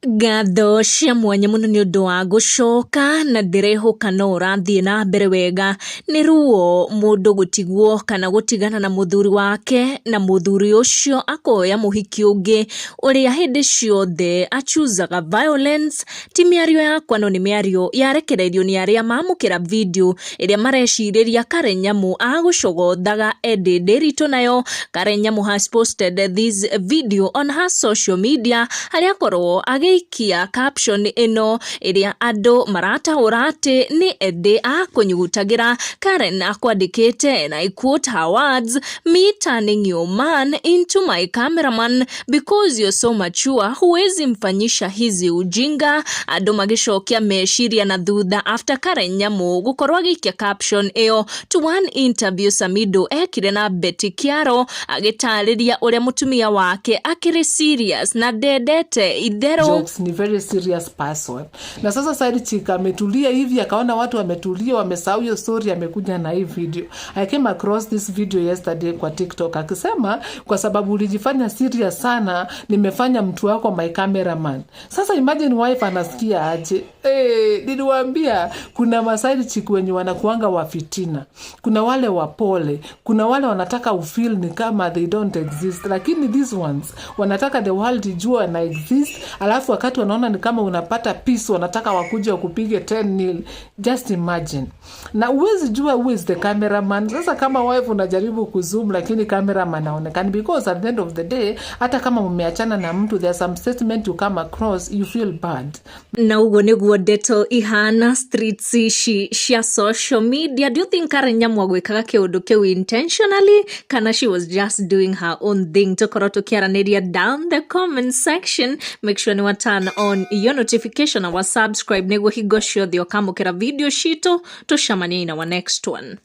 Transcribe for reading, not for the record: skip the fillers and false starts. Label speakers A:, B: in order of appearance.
A: Ngatho cia mwanya muno ni undu wa gucoka na ndirehoka no urathie na mbere wega ni ruo mundu gutigwo kana gutigana na muthuri wake na muthuri ucio akoya muhiki ungi uria hindi ciothe achuzaga violence. Ti miario yakwa no ni miario yarekereirio ni aria mamukira video iria marecireria Karen Nyamu agucogothaga Eddie Nderitu. Nayo Karen Nyamu has posted this video on her social media aria korwo ikia caption ino iria ando maratahura ati ni Eddie akunyugutagira Karen akwandikite, and I quote her words, "Me turning your man into my cameraman because you're so mature, huwezi mfanyisha hizi ujinga." Ando magishokia meshiria na thutha after Karen Nyamu gukorwo agikia caption iyo to one interview Samido ekire na Betty Kiaro agitariria uria mutumia wake akiri serious na dedete idero.
B: Ni very serious person. Na sasa side chick ametulia hivi, akaona watu wametulia wamesahau hiyo story, amekuja na hii video. I came across this video yesterday kwa TikTok akisema kwa sababu ulijifanya serious sana nimefanya mtu wako my cameraman. Sasa imagine wife anasikia aje. Niliwaambia kuna maside chick wenye wanakuanga wa fitina. Kuna wale wapole, kuna wale wanataka ufeel ni kama they don't exist, lakini these ones wanataka the world ijue na exist, alafu wakati wanaona ni kama unapata peace wanataka wakuje wakupige 10-0. Just imagine. Na uwezi jua who is the cameraman. Sasa kama wife unajaribu kuzoom lakini cameraman haonekani, because at the end of the day hata kama umeachana na mtu there some statement you come across you feel bad.
A: Na ugo niguo ndeto ihana streets ici cia social media. Do you think Karen Nyamu agwikaga kiundu kiu intentionally kana she was just doing her own thing? Tukorwo tukiaraniria down the comment section. Make sure ni turn on your notification or subscribe niguo hingo ciothe ukamukira video citu tucemanie in our next one.